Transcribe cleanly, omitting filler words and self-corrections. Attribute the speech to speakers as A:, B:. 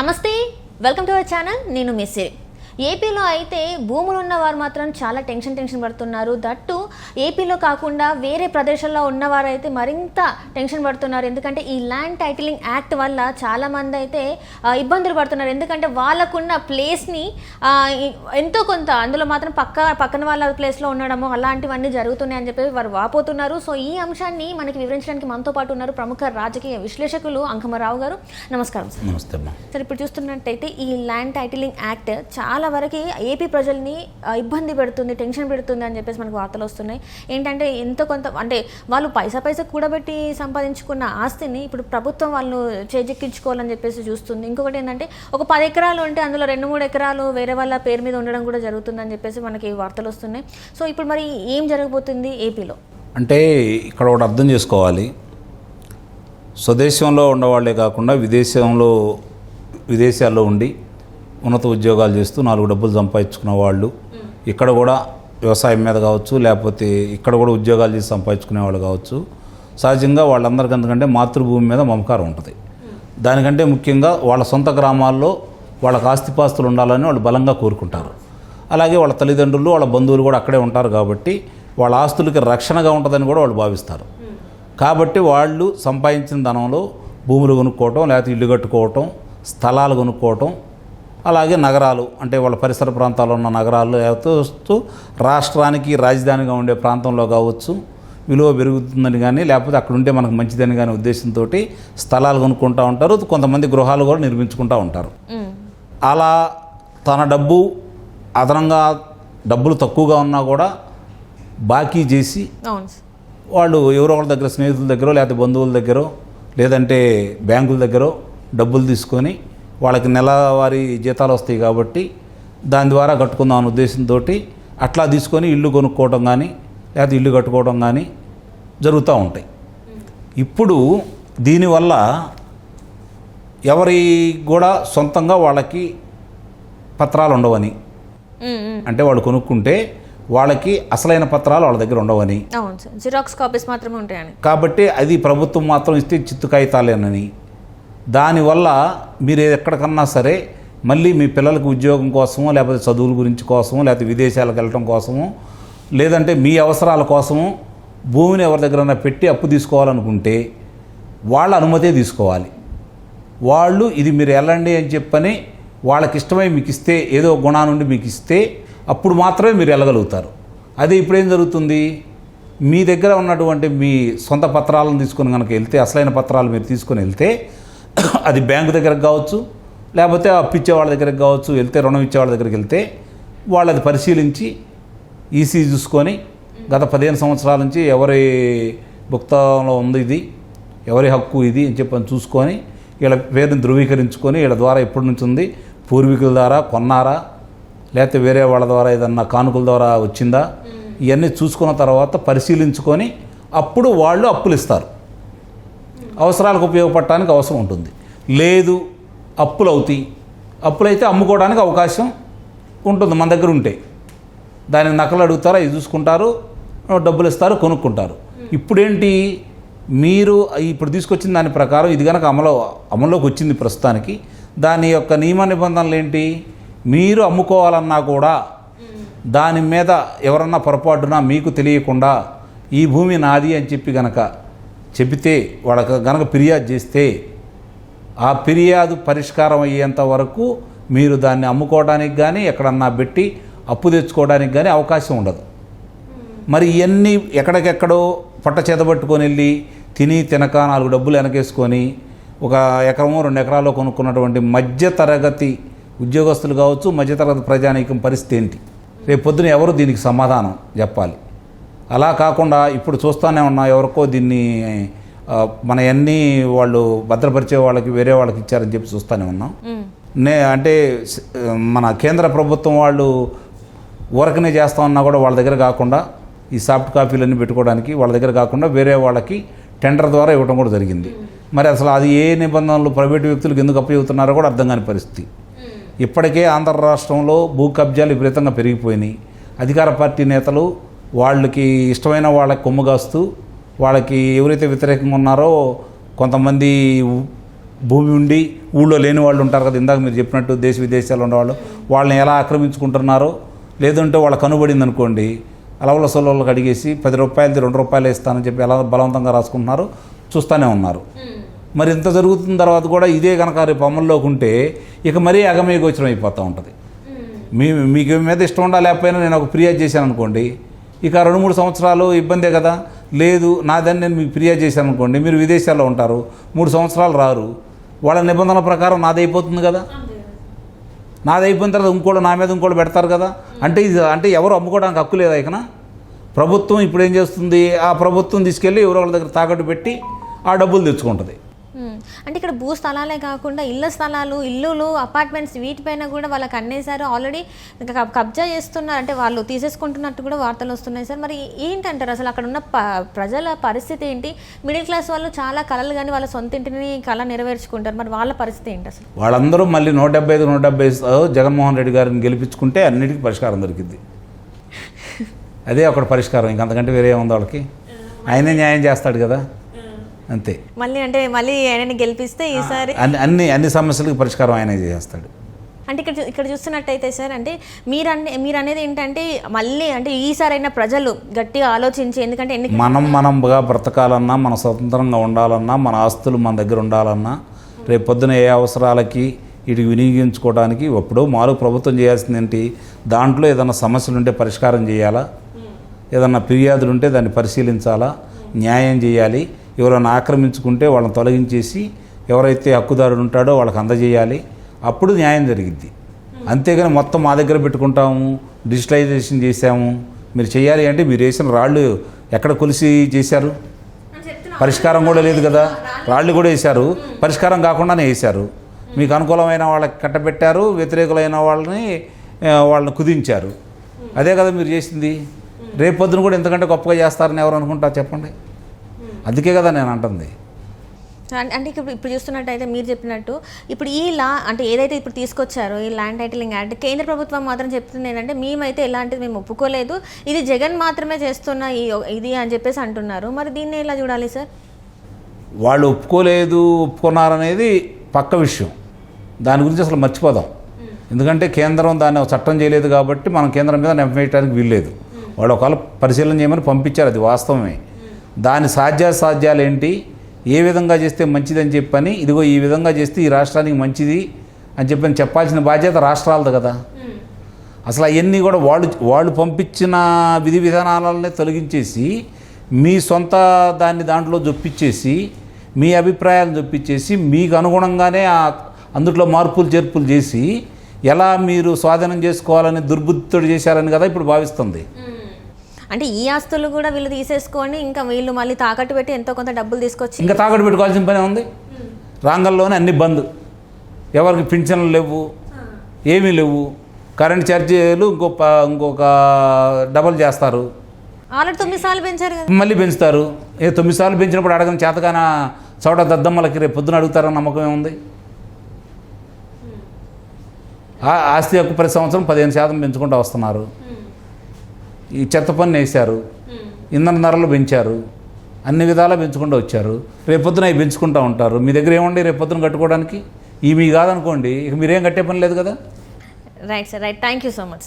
A: నమస్తే, welcome to our channel. నేను మిస్సిరి. ఏపీలో అయితే భూములు ఉన్నవారు మాత్రం చాలా టెన్షన్ పడుతున్నారు. దట్టు ఏపీలో కాకుండా వేరే ప్రదేశాల్లో ఉన్నవారైతే మరింత టెన్షన్ పడుతున్నారు. ఎందుకంటే ఈ ల్యాండ్ టైటిలింగ్ యాక్ట్ వల్ల చాలామంది అయితే ఇబ్బందులు పడుతున్నారు. ఎందుకంటే వాళ్ళకున్న ప్లేస్ని ఎంతో కొంత అందులో మాత్రం పక్కన వాళ్ళ ప్లేస్లో ఉండడము అలాంటివన్నీ జరుగుతున్నాయని చెప్పి వారు వాపోతున్నారు. సో ఈ అంశాన్ని మనకి వివరించడానికి మనతో పాటు ఉన్నారు ప్రముఖ రాజకీయ విశ్లేషకులు అంకమరావు గారు. నమస్కారం సార్.
B: నమస్తే అమ్మా.
A: సార్, ఇప్పుడు చూస్తున్నట్టయితే ఈ ల్యాండ్ టైటిలింగ్ యాక్ట్ చాలా వరకు ఏపీ ప్రజల్ని ఇబ్బంది పెడుతుంది, టెన్షన్ పెడుతుంది అని చెప్పేసి మనకు వార్తలు వస్తున్నాయి. ఏంటంటే ఎంతో కొంత అంటే వాళ్ళు పైసా కూడబెట్టి సంపాదించుకున్న ఆస్తిని ఇప్పుడు ప్రభుత్వం వాళ్ళు చేజెక్కించుకోవాలని చెప్పేసి చూస్తుంది. ఇంకొకటి ఏంటంటే ఒక 10 ఎకరాలు ఉంటే అందులో 2-3 ఎకరాలు వేరే వాళ్ళ పేరు మీద ఉండడం కూడా జరుగుతుందని చెప్పేసి మనకి వార్తలు వస్తున్నాయి. సో ఇప్పుడు మరి ఏం జరగబోతుంది ఏపీలో?
B: అంటే ఇక్కడ ఒకటి అర్థం చేసుకోవాలి. స్వదేశంలో ఉన్నవాళ్లే కాకుండా విదేశాల్లో ఉండి ఉన్నత ఉద్యోగాలు చేస్తూ 4 డబ్బులు సంపాదించుకున్న వాళ్ళు ఇక్కడ కూడా వ్యవసాయం మీద కావచ్చు, లేకపోతే ఇక్కడ కూడా ఉద్యోగాలు చేసి సంపాదించుకునే వాళ్ళు కావచ్చు, సహజంగా వాళ్ళందరికంటే మాతృభూమి మీద మమకారం ఉంటుంది. దానికంటే ముఖ్యంగా వాళ్ళ సొంత గ్రామాల్లో వాళ్ళకి ఆస్తిపాస్తులు ఉండాలని వాళ్ళు బలంగా కోరుకుంటారు. అలాగే వాళ్ళ తల్లిదండ్రులు వాళ్ళ బంధువులు కూడా అక్కడే ఉంటారు కాబట్టి వాళ్ళ ఆస్తులకి రక్షణగా ఉంటుందని కూడా వాళ్ళు భావిస్తారు. కాబట్టి వాళ్ళు సంపాదించిన ధనంలో భూములు కొనుక్కోవటం, లేకపోతే ఇల్లు కట్టుకోవటం, స్థలాలు కొనుక్కోవటం, అలాగే నగరాలు అంటే వాళ్ళ పరిసర ప్రాంతాల్లో ఉన్న నగరాలు లేకపోతే రాష్ట్రానికి రాజధానిగా ఉండే ప్రాంతంలో కావచ్చు విలువ పెరుగుతుందని కానీ లేకపోతే అక్కడ ఉంటే మనకు మంచిదని కానీ ఉద్దేశంతో స్థలాలు కొనుక్కుంటూ ఉంటారు. కొంతమంది గృహాలు కూడా నిర్మించుకుంటూ ఉంటారు. అలా తన డబ్బు అదనంగా డబ్బులు తక్కువగా ఉన్నా కూడా బాకీ చేసి వాళ్ళు ఎవరో ఒకరి దగ్గర, స్నేహితుల దగ్గర లేకపోతే బంధువుల దగ్గర లేదంటే బ్యాంకుల దగ్గర డబ్బులు తీసుకొని వాళ్ళకి నెలవారీ జీతాలు వస్తాయి కాబట్టి దాని ద్వారా కట్టుకుందాం అనే ఉద్దేశంతో అట్లా తీసుకొని ఇల్లు కొనుక్కోవడం కానీ లేకపోతే ఇల్లు కట్టుకోవడం కానీ జరుగుతూ ఉంటాయి. ఇప్పుడు దీనివల్ల ఎవరి కూడా సొంతంగా వాళ్ళకి పత్రాలు ఉండవని, అంటే వాళ్ళు కొనుక్కుంటే వాళ్ళకి అసలైన పత్రాలు వాళ్ళ దగ్గర ఉండవని,
A: జిరాక్స్ కాపీస్ మాత్రమే ఉంటాయని,
B: కాబట్టి అది ప్రభుత్వం మాత్రం ఇస్తే చిత్తు కాగితాలేనని, దానివల్ల మీరు ఎక్కడికన్నా సరే మళ్ళీ మీ పిల్లలకు ఉద్యోగం కోసమో లేకపోతే చదువుల గురించి కోసమో లేకపోతే విదేశాలకు వెళ్ళటం కోసమో లేదంటే మీ అవసరాల కోసమో భూమిని ఎవరి దగ్గరైనా పెట్టి అప్పు తీసుకోవాలనుకుంటే వాళ్ళ అనుమతే తీసుకోవాలి. వాళ్ళు ఇది మీరు వెళ్ళండి అని చెప్పని వాళ్ళకి ఇష్టమై మీకు ఇస్తే, ఏదో గుణా నుండి మీకు ఇస్తే అప్పుడు మాత్రమే మీరు వెళ్ళగలుగుతారు. అదే ఇప్పుడేం జరుగుతుంది, మీ దగ్గర ఉన్నటువంటి మీ సొంత పత్రాలను తీసుకొని కనుక వెళ్తే, అసలైన పత్రాలు మీరు తీసుకొని వెళ్తే అది బ్యాంకు దగ్గరకు కావచ్చు లేకపోతే అప్పిచ్చే వాళ్ళ దగ్గరకు కావచ్చు, వెళ్తే రుణం ఇచ్చే వాళ్ళ దగ్గరికి వెళ్తే వాళ్ళు అది పరిశీలించి ఈసీ చూసుకొని గత 15 సంవత్సరాల నుంచి ఎవరి భుక్తంలో ఉంది ఇది, ఎవరి హక్కు ఇది అని చెప్పని చూసుకొని వీళ్ళ పేరుని ధృవీకరించుకొని వీళ్ళ ద్వారా ఎప్పటి నుంచి ఉంది, పూర్వీకుల ద్వారా కొన్నారా లేకపోతే వేరే వాళ్ళ ద్వారా ఏదన్నా కానుకల ద్వారా వచ్చిందా, ఇవన్నీ చూసుకున్న తర్వాత పరిశీలించుకొని అప్పుడు వాళ్ళు అప్పులు ఇస్తారు. అవసరాలకు ఉపయోగపడటానికి అవసరం ఉంటుంది. లేదు అప్పులు అవుతాయి, అప్పులైతే అమ్ముకోవడానికి అవకాశం ఉంటుంది. మన దగ్గర ఉంటే దానికి నకలు అడుగుతారు, అవి చూసుకుంటారు, డబ్బులు ఇస్తారు, కొనుక్కుంటారు. ఇప్పుడేంటి, మీరు ఇప్పుడు తీసుకొచ్చిన దాని ప్రకారం ఇది కనుక అమల్లోకి వచ్చింది ప్రస్తుతానికి, దాని యొక్క నియమ నిబంధనలు ఏంటి, మీరు అమ్ముకోవాలన్నా కూడా దాని మీద ఎవరన్నా పొరపాటున మీకు తెలియకుండా ఈ భూమి నాది అని చెప్పి గనక చెబితే వాళ్ళకి గనక ఫిర్యాదు చేస్తే ఆ ఫిర్యాదు పరిష్కారం అయ్యేంత వరకు మీరు దాన్ని అమ్ముకోవడానికి కానీ ఎక్కడన్నా పెట్టి అప్పు తెచ్చుకోవడానికి కానీ అవకాశం ఉండదు. మరి ఇవన్నీ ఎక్కడికెక్కడో పట్ట చేతబట్టుకొని వెళ్ళి తినక 4 డబ్బులు వెనకేసుకొని 1 ఎకరమో 2 ఎకరాల్లో కొనుక్కున్నటువంటి మధ్యతరగతి ఉద్యోగస్తులు కావచ్చు, మధ్యతరగతి ప్రజానీకం పరిస్థితి ఏంటి? రేపు పొద్దున ఎవరు దీనికి సమాధానం చెప్పాలి. అలా కాకుండా ఇప్పుడు చూస్తూనే ఉన్నా, ఎవరికో దీన్ని మన అన్నీ వాళ్ళు భద్రపరిచే వాళ్ళకి వేరే వాళ్ళకి ఇచ్చారని చెప్పి చూస్తూనే ఉన్నాం. అంటే మన కేంద్ర ప్రభుత్వం వాళ్ళు ఊరకనే చేస్తా ఉన్నా కూడా వాళ్ళ దగ్గర కాకుండా ఈ సాఫ్ట్ కాపీలన్నీ పెట్టుకోవడానికి వాళ్ళ దగ్గర కాకుండా వేరే వాళ్ళకి టెండర్ ద్వారా ఇవ్వడం కూడా జరిగింది. మరి అసలు అది ఏ నిబంధనలు ప్రైవేటు వ్యక్తులకు ఎందుకు అప్పచెబుతున్నారో కూడా అర్థం కాని పరిస్థితి. ఇప్పటికే ఆంధ్ర రాష్ట్రంలో భూ కబ్జాలు విపరీతంగా పెరిగిపోయినాయి. అధికార పార్టీ నేతలు వాళ్ళకి ఇష్టమైన వాళ్ళకి కొమ్ము కాస్తూ వాళ్ళకి ఎవరైతే వ్యతిరేకంగా ఉన్నారో కొంతమంది భూమి ఉండి ఊళ్ళో లేని వాళ్ళు ఉంటారు కదా, ఇందాక మీరు చెప్పినట్టు దేశ విదేశాల్లో ఉన్నవాళ్ళు, వాళ్ళని ఎలా ఆక్రమించుకుంటున్నారో, లేదంటే వాళ్ళ కనుబడింది అనుకోండి, అలవల సొల్లకి అడిగేసి 10 రూపాయలది 2 రూపాయలు ఇస్తానని చెప్పి ఎలా బలవంతంగా రాసుకుంటున్నారు చూస్తూనే ఉన్నారు. మరి ఇంత జరుగుతున్న తర్వాత కూడా ఇదే కనుక రేపు అమల్లోకి ఉంటే ఇక మరీ అగమేగోచరం అయిపోతూ ఉంటుంది. మీకు మీద ఇష్టం ఉండా లేకపోయినా నేను ఒక ఫిర్యాదు చేశాను అనుకోండి, ఇక 2-3 సంవత్సరాలు ఇబ్బందే కదా. లేదు నాదని నేను మీకు ఫిర్యాదు చేశాను అనుకోండి, మీరు విదేశాల్లో ఉంటారు, 3 సంవత్సరాలు రారు, వాళ్ళ నిబంధనల ప్రకారం నాదైపోతుంది కదా. నాదైపోయిన తర్వాత ఇంకోళ్ళు నా మీద ఇంకోళ్ళు పెడతారు కదా. అంటే ఎవరు అమ్ముకోవడానికి హక్కు లేదా ఇకనా? ప్రభుత్వం ఇప్పుడు ఏం చేస్తుంది, ఆ ప్రభుత్వం తీసుకెళ్ళి ఎవరో వాళ్ళ దగ్గర తాకట్టు పెట్టి ఆ డబ్బులు తెచ్చుకుంటుంది.
A: అంటే ఇక్కడ భూ స్థలాలే కాకుండా ఇళ్ళ స్థలాలు, ఇల్లులు, అపార్ట్మెంట్స్ వీటిపైన కూడా వాళ్ళకి అన్నేసారు ఆల్రెడీ కబ్జా చేస్తున్నారు, అంటే వాళ్ళు తీసేసుకుంటున్నట్టు కూడా వార్తలు వస్తున్నాయి సార్. మరి ఏంటంటారు అసలు అక్కడ ఉన్న ప్రజల పరిస్థితి ఏంటి? మిడిల్ క్లాస్ వాళ్ళు చాలా కళలు కానీ వాళ్ళ సొంత ఇంటిని కళ నెరవేర్చుకుంటారు, మరి వాళ్ళ పరిస్థితి ఏంటి అసలు?
B: వాళ్ళందరూ మళ్ళీ 175 జగన్మోహన్ రెడ్డి గారిని గెలిపించుకుంటే అన్నిటికీ పరిష్కారం దొరికింది. అదే ఒకటి పరిష్కారం, ఇంకంతకంటే వేరే ఏముంది వాళ్ళకి. ఆయనే న్యాయం చేస్తాడు కదా, అంతే.
A: మళ్ళీ ఆయనని గెలిపిస్తే ఈసారి
B: అన్ని సమస్యలకు పరిష్కారం ఆయన చేస్తాడు.
A: అంటే ఇక్కడ చూస్తున్నట్టయితే సార్, అంటే మీరు అనేది ఏంటంటే మళ్ళీ అంటే ఈసారైనా ప్రజలు గట్టిగా ఆలోచించి, ఎందుకంటే
B: మనంగా బ్రతకాలన్నా, మన స్వతంత్రంగా ఉండాలన్నా, మన ఆస్తులు మన దగ్గర ఉండాలన్నా, రేపు పొద్దున ఏ అవసరాలకి వీటికి వినియోగించుకోవడానికి ఎప్పుడో మారు ప్రభుత్వం చేయాల్సింది ఏంటి, దాంట్లో ఏదైనా సమస్యలు ఉంటే పరిష్కారం చేయాలా, ఏదన్నా ఫిర్యాదులు ఉంటే దాన్ని పరిశీలించాలా, న్యాయం చేయాలి. ఎవరైనా ఆక్రమించుకుంటే వాళ్ళని తొలగించేసి ఎవరైతే హక్కుదారుడు ఉంటాడో వాళ్ళకి అందజేయాలి, అప్పుడు న్యాయం జరిగిద్ది. అంతేగాని మొత్తం మా దగ్గర పెట్టుకుంటాము, డిజిటలైజేషన్ చేశాము, మీరు చేయాలి అంటే మీరు వేసిన రాళ్ళు ఎక్కడ కొలిసి చేశారు? పరిష్కారం కూడా లేదు కదా. రాళ్ళు కూడా వేశారు, పరిష్కారం కాకుండానే వేశారు. మీకు అనుకూలమైన వాళ్ళకి కట్టబెట్టారు, వ్యతిరేకులైన వాళ్ళని కుదించారు. అదే కదా మీరు చేసింది. రేపు పొద్దున కూడా ఎంతకంటే గొప్పగా చేస్తారని ఎవరు అనుకుంటారు చెప్పండి? అందుకే కదా నేను అంటుంది.
A: అంటే ఇప్పుడు చూస్తున్నట్టయితే మీరు చెప్పినట్టు ఇప్పుడు ఈ లా అంటే ఏదైతే ఇప్పుడు తీసుకొచ్చారో ఈ ల్యాండ్ టైటిలింగ్ యాక్ట్, కేంద్ర ప్రభుత్వం మాత్రం చెప్తుంది ఏంటంటే మేమైతే ఎలాంటిది మేము ఒప్పుకోలేదు, ఇది జగన్ మాత్రమే చేస్తున్న ఇది అని చెప్పేసి అంటున్నారు. మరి దీన్ని ఎలా చూడాలి సార్?
B: వాళ్ళు ఒప్పుకున్నారనేది పక్క విషయం, దాని గురించి అసలు మర్చిపోదాం. ఎందుకంటే కేంద్రం దాన్ని చట్టం చేయలేదు కాబట్టి మనం కేంద్రం మీద నెమ్మేయడానికి వీల్లేదు. వాళ్ళు ఒకవేళ పరిశీలన చేయమని పంపించారు, అది వాస్తవమే. దాని సాధ్యాసాధ్యాలు ఏంటి, ఏ విధంగా చేస్తే మంచిదని చెప్పని, ఇదిగో ఈ విధంగా చేస్తే ఈ రాష్ట్రానికి మంచిది అని చెప్పని చెప్పాల్సిన బాధ్యత రాష్ట్రాలది కదా. అసలు అవన్నీ కూడా వాళ్ళు పంపించిన విధి విధానాలనే తొలగించేసి మీ సొంత దాంట్లో జొప్పించేసి మీ అభిప్రాయాలను జొప్పించేసి మీకు అనుగుణంగానే అందుట్లో మార్పులు చేర్పులు చేసి ఎలా మీరు స్వాధీనం చేసుకోవాలని దుర్బుద్ధితో చేశారని కదా ఇప్పుడు భావిస్తుంది.
A: అంటే ఈ ఆస్తులు కూడా వీళ్ళు తీసేసుకొని ఇంకా వీళ్ళు మళ్ళీ తాకట్టు పెట్టి ఎంతో కొంత డబ్బులు తీసుకొచ్చి
B: ఇంకా తాకట్టు పెట్టుకోవాల్సిన పని ఉంది. రాంగల్లోనే అన్ని బంద్, ఎవరికి పింఛన్లు లేవు, ఏమీ లేవు. కరెంట్ ఛార్జీలు ఇంకొక డబల్ చేస్తారు.
A: ఆల్రెడీ 9 సార్లు పెంచారు కదా,
B: మళ్ళీ పెంచుతారు. 9 సార్లు పెంచినప్పుడు అడగని చేతగాన చోట దద్దమ్మలకి రేపు పొద్దున అడుగుతారని నమ్మకం ఏముంది? ఆస్తి హక్కు ప్రతి సంవత్సరం 15% పెంచుకుంటూ వస్తున్నారు. ఈ చెత్త పన్ను వేశారు, ఇంధన ధరలు పెంచారు, అన్ని విధాలా పెంచుకుంటూ వచ్చారు. రేపొద్దున అవి పెంచుకుంటూ ఉంటారు. మీ దగ్గర ఏముండి రేపొద్దున కట్టుకోవడానికి? ఇవి కాదనుకోండి, ఇక మీరేం కట్టే పని లేదు కదా.
A: Right sir, right. Thank you so much.